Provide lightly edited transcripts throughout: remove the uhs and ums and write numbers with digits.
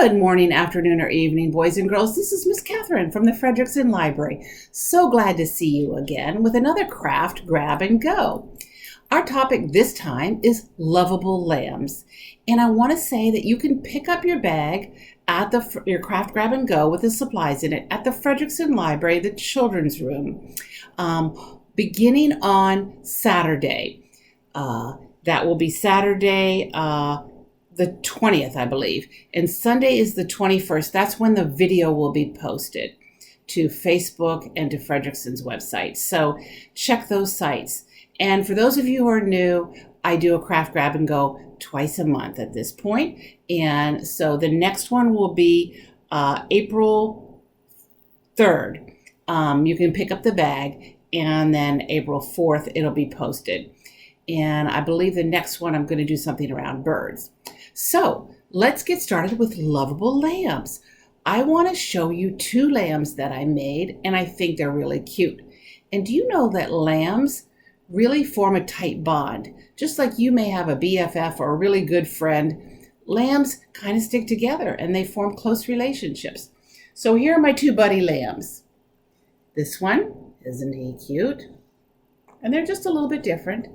Good morning, afternoon, or evening, boys and girls. This is Miss Katharine from the Frederickson Library. So glad to see you again with another craft grab and go. Our topic this time is lovable lambs. And I want to say that you can pick up your bag at your craft grab and go with the supplies in it at the Frederickson Library, the children's room, beginning on Saturday. That will be Saturday, the 20th, I believe, and Sunday is the 21st. That's when the video will be posted to Facebook and to Frederickson's website. So check those sites. And for those of you who are new, I do a craft grab and go twice a month at this point. And so the next one will be April 3rd. You can pick up the bag, and then April 4th, it'll be posted. And I believe the next one I'm going to do something around birds. So let's get started with lovable lambs. I want to show you two lambs that I made, and I think they're really cute. And do you know that lambs really form a tight bond? Just like you may have a BFF or a really good friend, lambs kind of stick together and they form close relationships. So here are my two buddy lambs. This one, isn't he cute? And they're just a little bit different.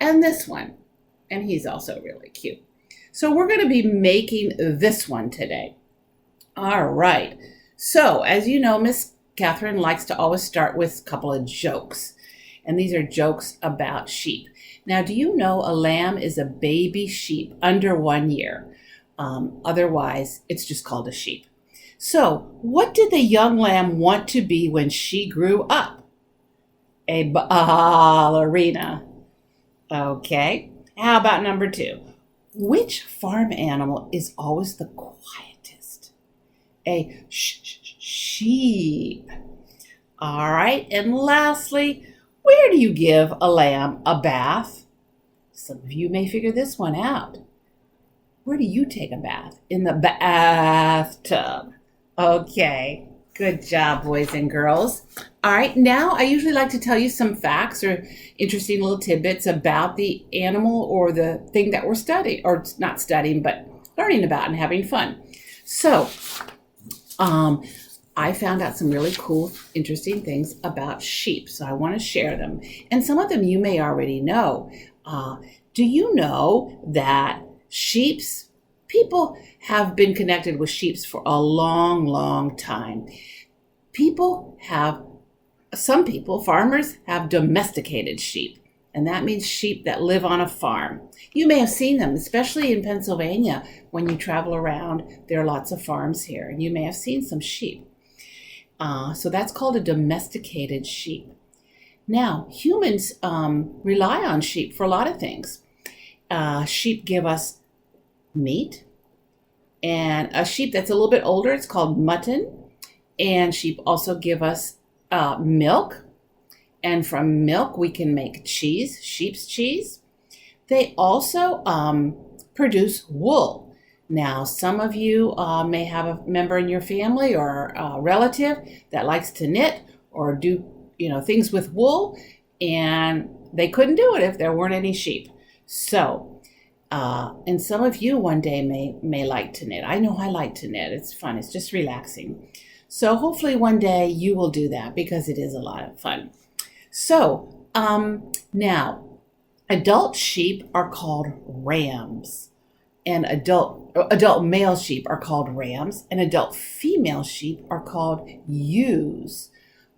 And this one, and he's also really cute. So we're going to be making this one today. All right. So as you know, Miss Katharine likes to always start with a couple of jokes. And these are jokes about sheep. Now, do you know a lamb is a baby sheep under 1 year? Otherwise, it's just called a sheep. So what did the young lamb want to be when she grew up? A ballerina. Okay. How about number 2? Which farm animal is always the quietest? A sheep. All right. And lastly, where do you give a lamb a bath? Some of you may figure this one out. Where do you take a bath? In the bathtub. Okay. Good job, boys and girls. All right. Now, I usually like to tell you some facts or interesting little tidbits about the animal or the thing that we're studying, or not studying, but learning about and having fun. So, I found out some really cool, interesting things about sheep. So I want to share them. And some of them you may already know. Do you know that people have been connected with sheep for a long, long time? Farmers have domesticated sheep, and that means sheep that live on a farm. You may have seen them, especially in Pennsylvania. When you travel around, there are lots of farms here, and you may have seen some sheep. So that's called a domesticated sheep. Now, humans rely on sheep for a lot of things. Sheep give us meat, and a sheep that's a little bit older, it's called mutton. And sheep also give us milk, and from milk we can make cheese, sheep's cheese. They also produce wool. Now, some of you may have a member in your family or a relative that likes to knit or do things with wool, and they couldn't do it if there weren't any sheep. So, and some of you one day may like to knit. I know I like to knit. It's fun. It's just relaxing. So hopefully one day you will do that because it is a lot of fun. So now, adult sheep are called rams, and adult male sheep are called rams, and adult female sheep are called ewes.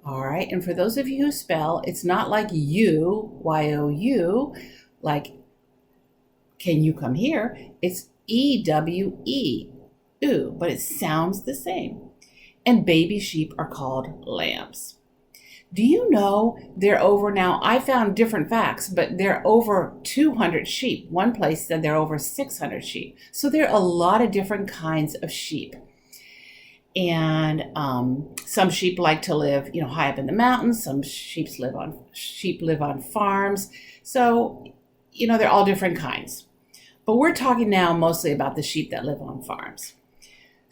All right, and for those of you who spell, it's not like you, Y-O-U, like can you come here? It's E-W-E, ewe, but it sounds the same. And baby sheep are called lambs. Do you know they're over now? I found different facts, but they're over 200 sheep. One place said they're over 600 sheep. So there are a lot of different kinds of sheep. And some sheep like to live, high up in the mountains. Some sheep live on farms. So, they're all different kinds. But we're talking now mostly about the sheep that live on farms.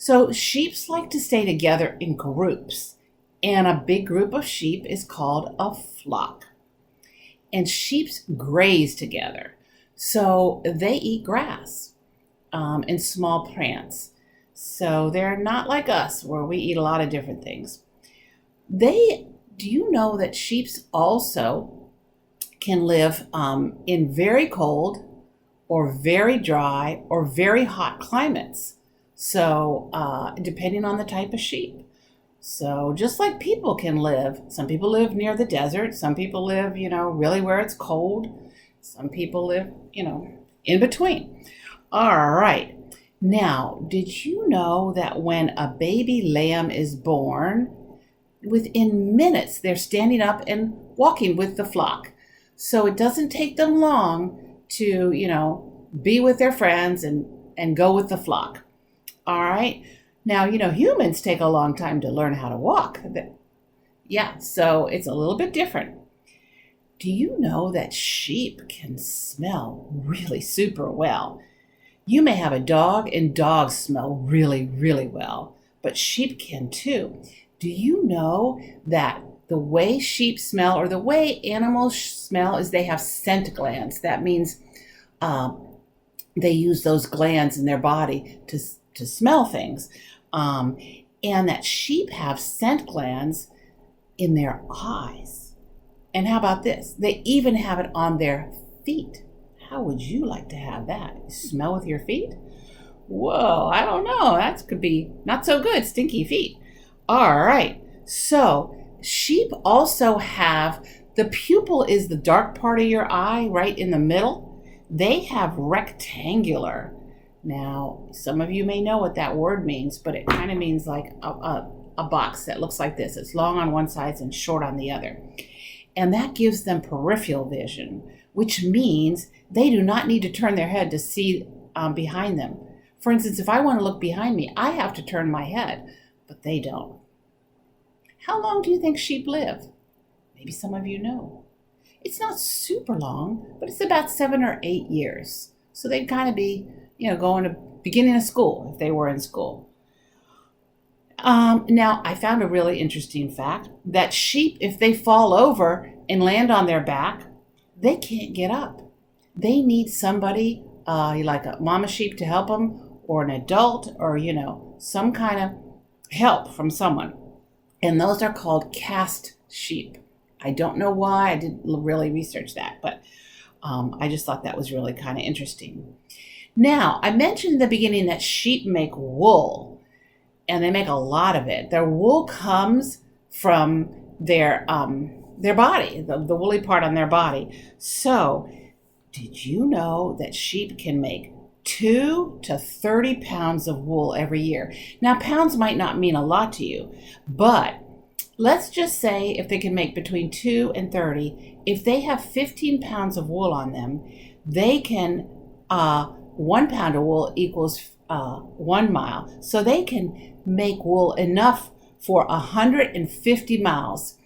So sheep like to stay together in groups, and a big group of sheep is called a flock. And sheep graze together, so they eat grass and small plants. So they're not like us where we eat a lot of different things. Do you know that sheep also can live in very cold or very dry or very hot climates? So depending on the type of sheep. So just like people can live, some people live near the desert, some people live, really where it's cold. Some people live, in between. All right. Now, did you know that when a baby lamb is born, within minutes they're standing up and walking with the flock? So it doesn't take them long to, be with their friends and go with the flock. All right. Now, humans take a long time to learn how to walk. Yeah, so it's a little bit different. Do you know that sheep can smell really super well? You may have a dog, and dogs smell really, really well, but sheep can too. Do you know that the way sheep smell, or the way animals smell, is they have scent glands? That means they use those glands in their body to smell things. And that sheep have scent glands in their eyes. And how about this? They even have it on their feet. How would you like to have that? Smell with your feet? Whoa, I don't know. That could be not so good, stinky feet. All right. So sheep also have, the pupil is the dark part of your eye right in the middle. They have rectangular. Now, some of you may know what that word means, but it kind of means like a box that looks like this. It's long on one side and short on the other. And that gives them peripheral vision, which means they do not need to turn their head to see behind them. For instance, if I want to look behind me, I have to turn my head, but they don't. How long do you think sheep live? Maybe some of you know. It's not super long, but it's about 7 or 8 years. So they'd kind of be, going to beginning of school if they were in school. Now, I found a really interesting fact that sheep, if they fall over and land on their back, they can't get up. They need somebody, like a mama sheep, to help them, or an adult, or, some kind of help from someone. And those are called cast sheep. I don't know why. I didn't really research that, but I just thought that was really kind of interesting. Now, I mentioned in the beginning that sheep make wool. And they make a lot of it. Their wool comes from their body, the woolly part on their body. So, did you know that sheep can make 2 to 30 pounds of wool every year? Now, pounds might not mean a lot to you, but let's just say if they can make between 2 and 30, if they have 15 pounds of wool on them, they can, 1 pound of wool equals 1 mile. So they can make wool enough for 150 miles,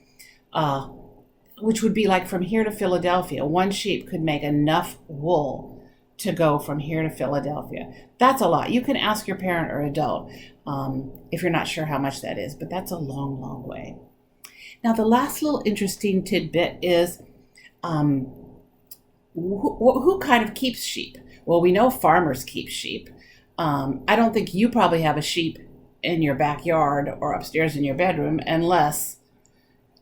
which would be like from here to Philadelphia. One sheep could make enough wool to go from here to Philadelphia. That's a lot. You can ask your parent or adult if you're not sure how much that is, but that's a long, long way. Now, the last little interesting tidbit is who kind of keeps sheep? Well, we know farmers keep sheep. I don't think you probably have a sheep in your backyard or upstairs in your bedroom unless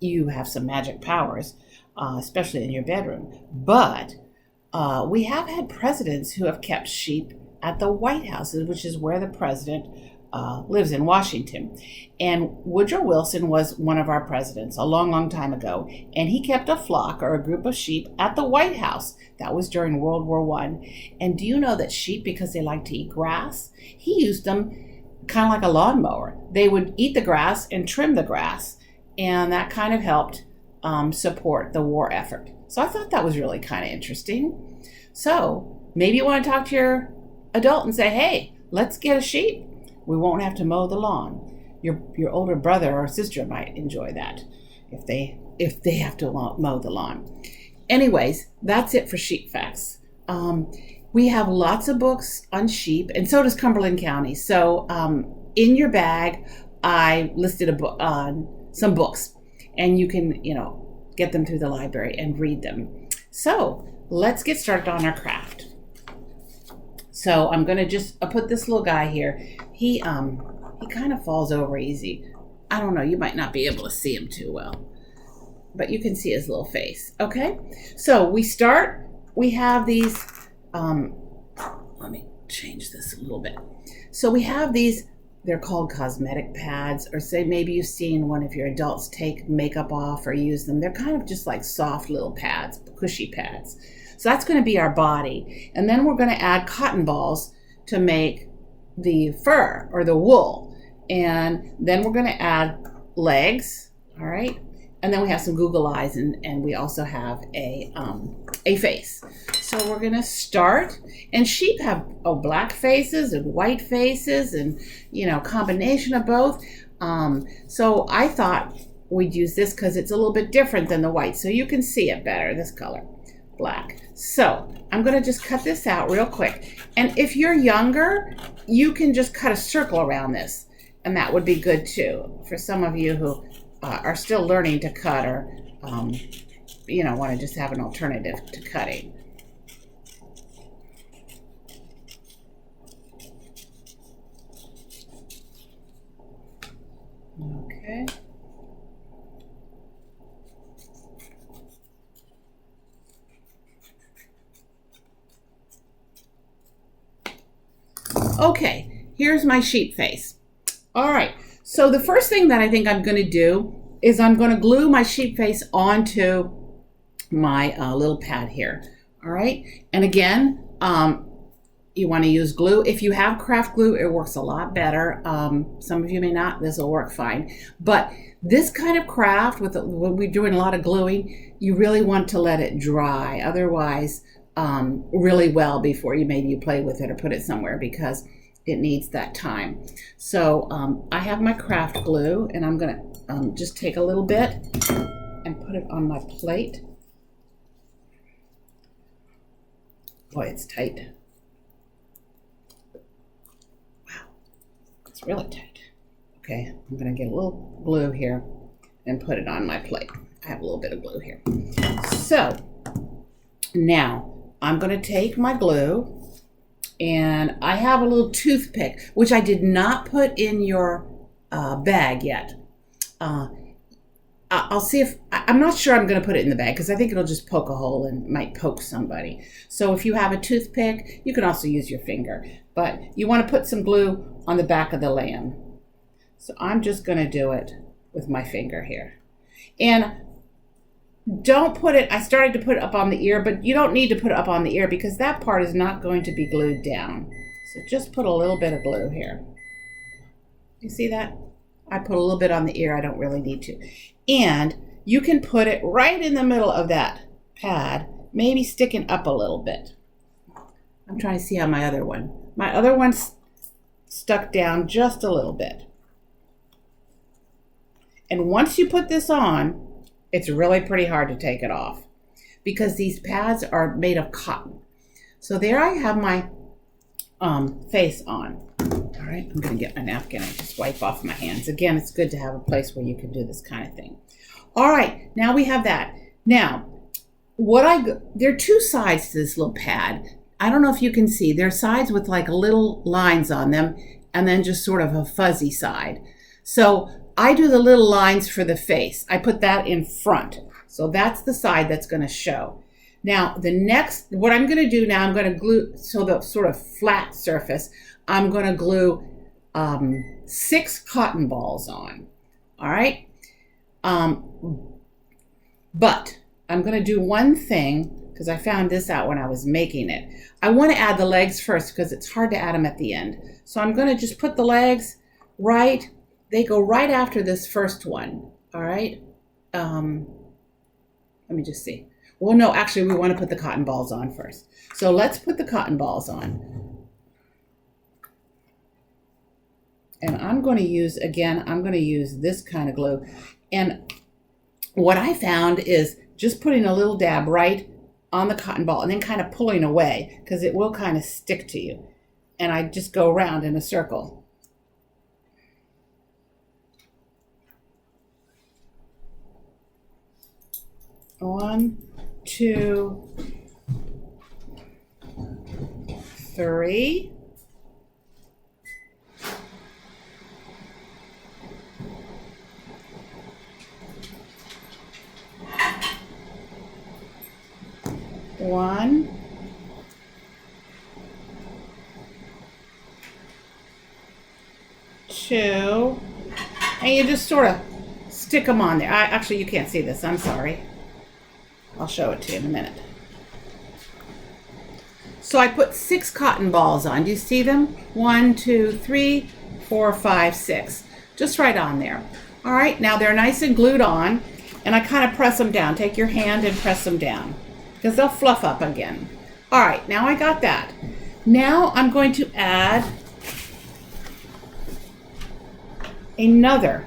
you have some magic powers, especially in your bedroom. But we have had presidents who have kept sheep at the White House, which is where the president lives in Washington. And Woodrow Wilson was one of our presidents a long, long time ago. And he kept a flock or a group of sheep at the White House. That was during World War I. And do you know that sheep, because they like to eat grass, he used them kind of like a lawnmower. They would eat the grass and trim the grass. And that kind of helped support the war effort. So I thought that was really kind of interesting. So maybe you want to talk to your adult and say, hey, let's get a sheep. We won't have to mow the lawn. Your older brother or sister might enjoy that if they have to mow the lawn. Anyways, that's it for sheep facts. We have lots of books on sheep, and so does Cumberland County. So in your bag, I listed some books, and you can get them through the library and read them. So let's get started on our craft. So I'm gonna just put this little guy here. He kind of falls over easy. I don't know, you might not be able to see him too well, but you can see his little face. Okay, so we have these, let me change this a little bit. So we have these, they're called cosmetic pads, or say maybe you've seen one of your adults take makeup off or use them. They're kind of just like soft little pads, cushy pads. So that's going to be our body. And then we're going to add cotton balls to make the fur or the wool. And then we're going to add legs, all right? And then we have some Google eyes, and we also have a face. So we're going to start, and sheep have black faces and white faces and, you know, combination of both. So I thought we'd use this because it's a little bit different than the white, so you can see it better, this color, black. So I'm going to just cut this out real quick. And if you're younger, you can just cut a circle around this, and that would be good too. For some of you who are still learning to cut, or you know, want to just have an alternative to cutting. Okay. Okay, here's my sheep face. All right, so the first thing that I think I'm going to do is I'm going to glue my sheep face onto my little pad here. All right, and again, you want to use glue. If you have craft glue, it works a lot better. Some of you may not. This will work fine. But this kind of craft, when we're doing a lot of gluing, you really want to let it dry. Otherwise, really well before you play with it or put it somewhere, because it needs that time. So I have my craft glue, and I'm going to just take a little bit and put it on my plate. Boy, it's tight. Wow, it's really tight. Okay, I'm going to get a little glue here and put it on my plate. I have a little bit of glue here. So now I'm going to take my glue, and I have a little toothpick, which I did not put in your bag yet. I'll see if, I'm not sure I'm going to put it in the bag because I think it'll just poke a hole and might poke somebody. So if you have a toothpick, you can also use your finger, but you want to put some glue on the back of the lamb. So I'm just going to do it with my finger here. And don't put it, I started to put it up on the ear, but you don't need to put it up on the ear because that part is not going to be glued down. So just put a little bit of glue here. You see that? I put a little bit on the ear, I don't really need to. And you can put it right in the middle of that pad, maybe sticking up a little bit. I'm trying to see how my other one's stuck down just a little bit. And once you put this on, it's really pretty hard to take it off because these pads are made of cotton. So there I have my face on. All right, I'm going to get my napkin and just wipe off my hands. Again, it's good to have a place where you can do this kind of thing. All right, now we have that. Now, there are two sides to this little pad. I don't know if you can see. There are sides with like little lines on them and then just sort of a fuzzy side. So I do the little lines for the face. I put that in front. So that's the side that's going to show. Now, what I'm going to do now, I'm going to glue, so the sort of flat surface, I'm going to glue 6 cotton balls on. All right. But I'm going to do one thing because I found this out when I was making it. I want to add the legs first because it's hard to add them at the end. So I'm going to just put the legs right. They go right after this first one. All right. Let me just see. Well, no, actually, we want to put the cotton balls on first. So let's put the cotton balls on. And I'm going to use this kind of glue. And what I found is just putting a little dab right on the cotton ball and then kind of pulling away because it will kind of stick to you. And I just go around in a circle. 1, 2, 3. One, 2, and you just sort of stick them on there. Actually, you can't see this. I'm sorry. I'll show it to you in a minute. So I put 6 cotton balls on. Do you see them? 1, 2, 3, 4, 5, 6. Just right on there. All right, now they're nice and glued on, and I kind of press them down. Take your hand and press them down, because they'll fluff up again. All right, now I got that. Now I'm going to add another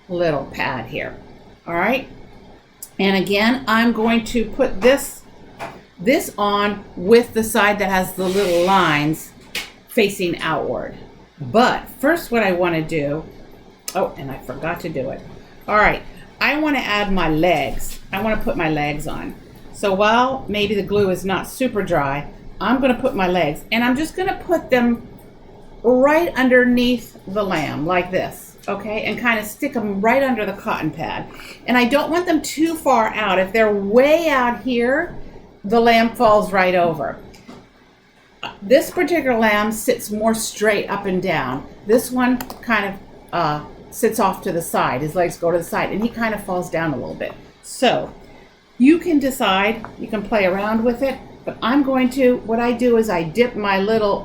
little pad here. All right, and again, I'm going to put this on with the side that has the little lines facing outward. But first what I want to do, oh, and I forgot to do it. All right, I want to add my legs. I want to put my legs on. So while maybe the glue is not super dry, I'm going to put my legs, and I'm just going to put them right underneath the lamb like this, okay? And kind of stick them right under the cotton pad. And I don't want them too far out. If they're way out here, the lamb falls right over. This particular lamb sits more straight up and down. This one kind of sits off to the side. His legs go to the side, and he kind of falls down a little bit. So you can decide, you can play around with it, but I'm going to, what I do is I dip my little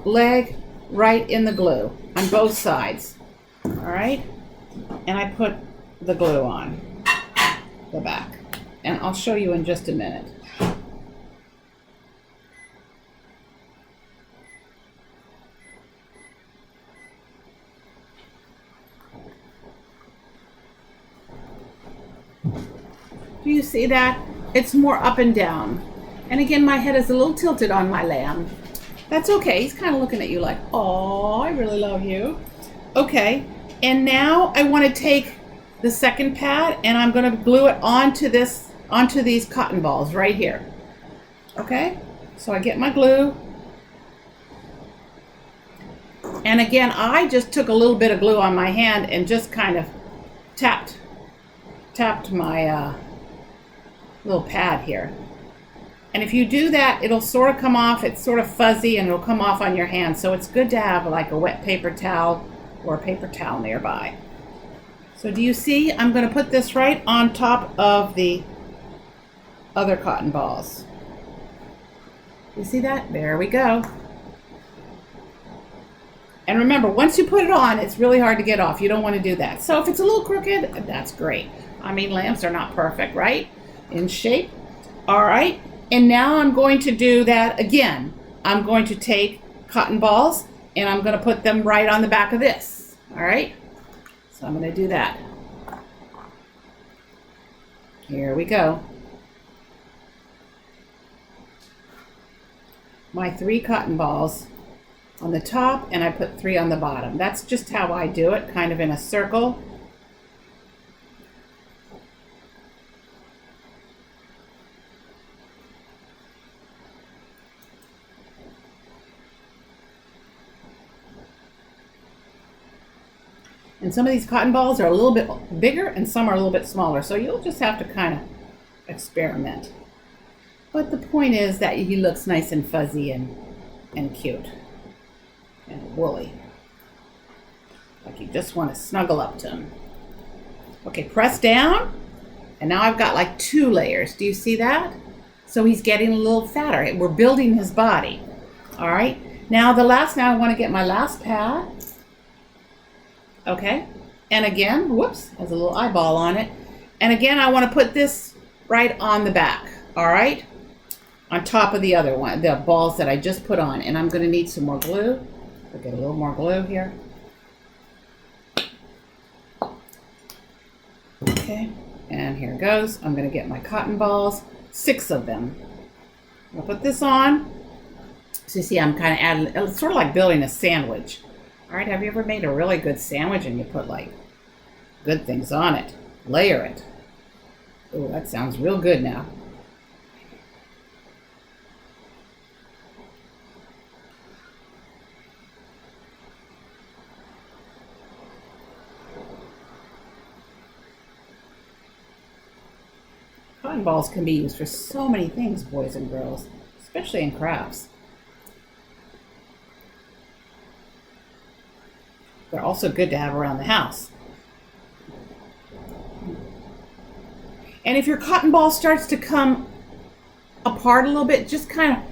leg right in the glue on both sides. All right, and I put the glue on the back, and I'll show you in just a minute. Do you see that? It's more up and down. And again, my head is a little tilted on my lamb. That's okay. He's kind of looking at you like, oh, I really love you. Okay, and now I want to take the second pad, and I'm going to glue it onto these cotton balls right here. Okay, so I get my glue. And again, I just took a little bit of glue on my hand and just kind of tapped my little pad here. And if you do that, it'll sort of come off. It's sort of fuzzy, and it'll come off on your hand. So it's good to have like a wet paper towel or a paper towel nearby. So do you see? I'm going to put this right on top of the other cotton balls. You see that? There we go. And remember, once you put it on, it's really hard to get off. You don't want to do that. So if it's a little crooked, that's great. I mean, lambs are not perfect, right? In shape. All right. And now I'm going to do that again. I'm going to take cotton balls, and I'm going to put them right on the back of this. All right. So I'm going to do that. Here we go. My 3 cotton balls on the top, and I put 3 on the bottom. That's just how I do it, kind of in a circle. And some of these cotton balls are a little bit bigger, and some are a little bit smaller. So you'll just have to kind of experiment. But the point is that he looks nice and fuzzy and cute and woolly. Like you just want to snuggle up to him. Okay, press down. And now I've got like 2 layers. Do you see that? So he's getting a little fatter. We're building his body. All right. Now I want to get my last pad. Okay, and again, whoops, has a little eyeball on it. And again, I want to put this right on the back, all right? On top of the other one, the balls that I just put on. And I'm going to need some more glue. I'll get a little more glue here. Okay, and here it goes. I'm going to get my cotton balls, 6 of them. I'll put this on. So you see, I'm kind of adding, it's sort of like building a sandwich. All right, have you ever made a really good sandwich and you put like good things on it? Layer it. Oh, that sounds real good now. cotton balls can be used for so many things, boys and girls, especially in crafts. They're also good to have around the house. And if your cotton ball starts to come apart a little bit, just kind of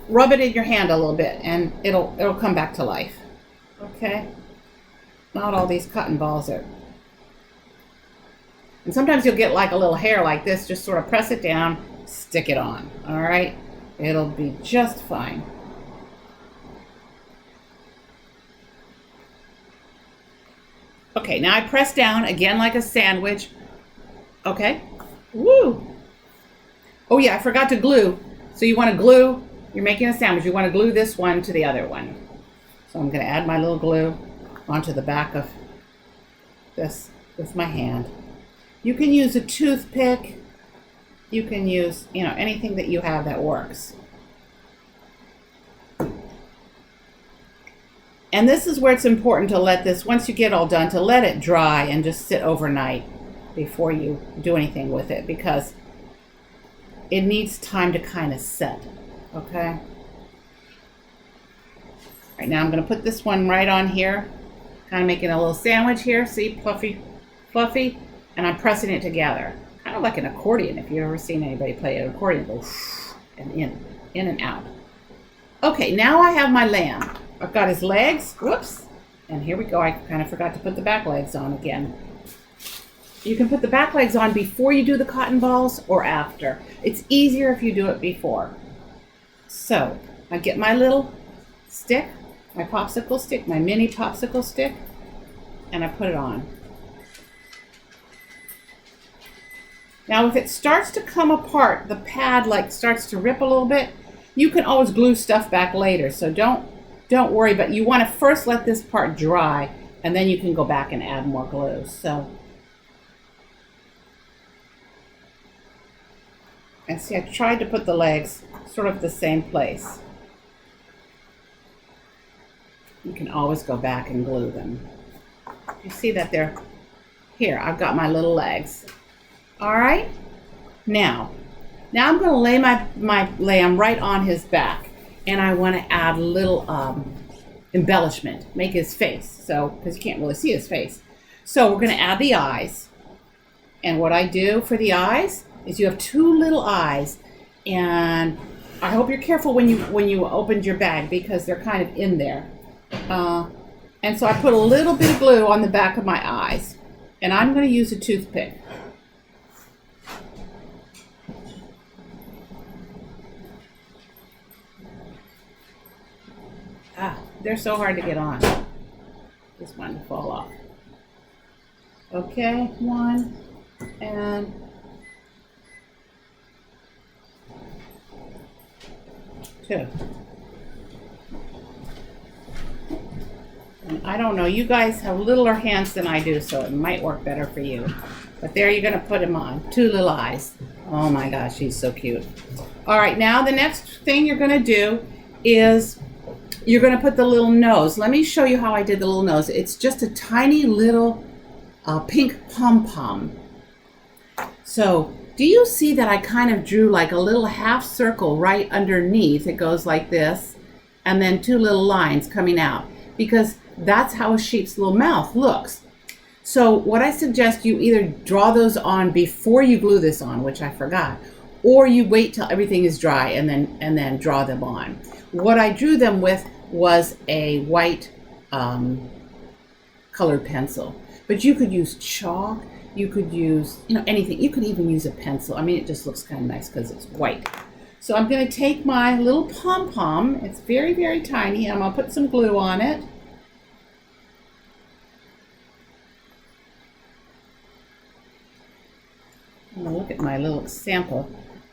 rub it in your hand a little bit and it'll come back to life. Okay? Not all these cotton balls are. And sometimes you'll get like a little hair like this. Just sort of press it down, stick it on. All right? It'll be just fine. Okay, now I press down again like a sandwich. Okay. Woo! Oh yeah, I forgot to glue. So you want to glue, you're making a sandwich, you want to glue this one to the other one. So I'm going to add my little glue onto the back of this with my hand. You can use a toothpick. You can use, anything that you have that works. And this is where it's important to let this, once you get all done, to let it dry and just sit overnight before you do anything with it, because it needs time to kind of set. Okay? Right now I'm going to put this one right on here, kind of making a little sandwich here. See, fluffy, fluffy, and I'm pressing it together, kind of like an accordion. If you've ever seen anybody play an accordion, go and in and out. Okay, now I have my lamb. I've got his legs, whoops, and here we go. I kind of forgot to put the back legs on again. You can put the back legs on before you do the cotton balls or after. It's easier if you do it before. So I get my little stick, my popsicle stick, my mini popsicle stick, and I put it on. Now if it starts to come apart, the pad like starts to rip a little bit, you can always glue stuff back later. So don't worry, but you want to first let this part dry, and then you can go back and add more glue. So, and see, I tried to put the legs sort of the same place. You can always go back and glue them. You see that they're here. I've got my little legs. All right. Now I'm going to lay my lamb right on his back. And I want to add a little embellishment, make his face, so because you can't really see his face. So we're going to add the eyes. And what I do for the eyes is you have two little eyes, and I hope you're careful when you opened your bag because they're kind of in there. And so I put a little bit of glue on the back of my eyes, and I'm going to use a toothpick. They're so hard to get on. Just one to fall off. Okay, one and two. And I don't know, you guys have littler hands than I do, so it might work better for you. But there you're going to put him on. Two little eyes. Oh my gosh, he's so cute. All right, now the next thing you're going to do is you're going to put the little nose. Let me show you how I did the little nose. It's just a tiny little pink pom-pom. So do you see that I kind of drew like a little half circle right underneath? It goes like this, and then two little lines coming out, because that's how a sheep's little mouth looks. So what I suggest, you either draw those on before you glue this on, which I forgot, or you wait till everything is dry and then draw them on. What I drew them with was a white colored pencil, but you could use chalk, you could use anything. You could even use a pencil. I mean, it just looks kind of nice because it's white. So I'm going to take my little pom-pom. It's very, very tiny. I'm going to put some glue on it. I'm going to look at my little sample,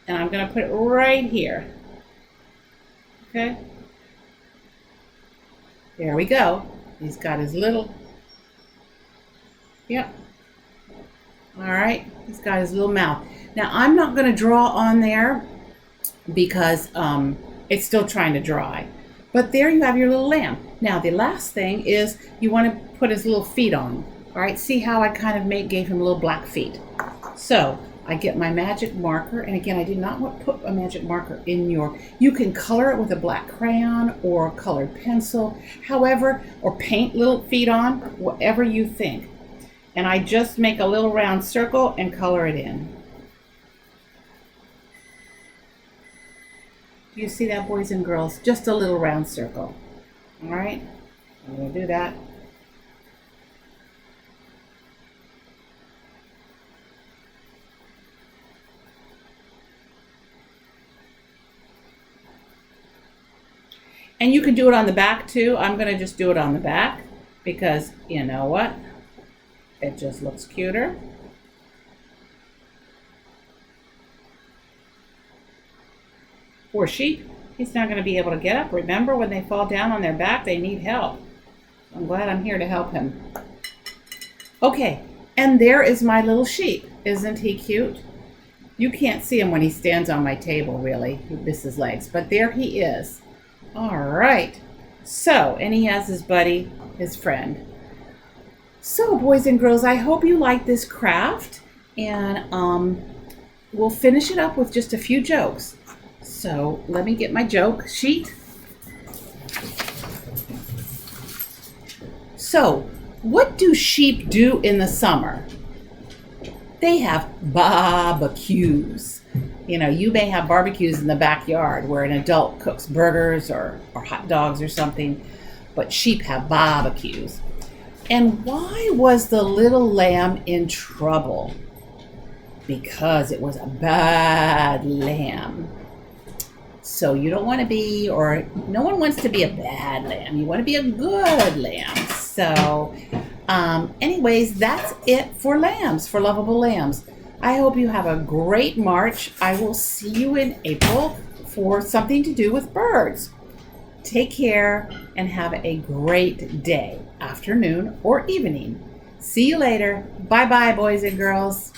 and I'm going to put it right here. Okay. There we go. He's got his little, yep. All right, he's got his little mouth. Now I'm not going to draw on there because it's still trying to dry. But there you have your little lamb. Now the last thing is you want to put his little feet on. All right, see how I kind of gave him little black feet. So I get my magic marker, and again, I did not want to put a magic marker in you can color it with a black crayon or a colored pencil, however, or paint little feet on, whatever you think. And I just make a little round circle and color it in. Do you see that, boys and girls? Just a little round circle. All right, I'm going to do that. And you can do it on the back too. I'm going to just do it on the back because you know what? It just looks cuter. Poor sheep. He's not going to be able to get up. Remember, when they fall down on their back, they need help. I'm glad I'm here to help him. Okay, and there is my little sheep. Isn't he cute? You can't see him when he stands on my table, really. He misses his legs, but there he is. All right. So, and he has his buddy, his friend. So, boys and girls, I hope you like this craft, and we'll finish it up with just a few jokes. So, let me get my joke sheet. So, what do sheep do in the summer? They have barbecues. You know, you may have barbecues in the backyard where an adult cooks burgers or hot dogs or something, but sheep have barbecues. And why was the little lamb in trouble? Because it was a bad lamb. So you don't want to be, or no one wants to be a bad lamb. You want to be a good lamb. So anyways, that's it for lambs, for lovable lambs. I hope you have a great March. I will see you in April for something to do with birds. Take care and have a great day, afternoon or evening. See you later. Bye-bye, boys and girls.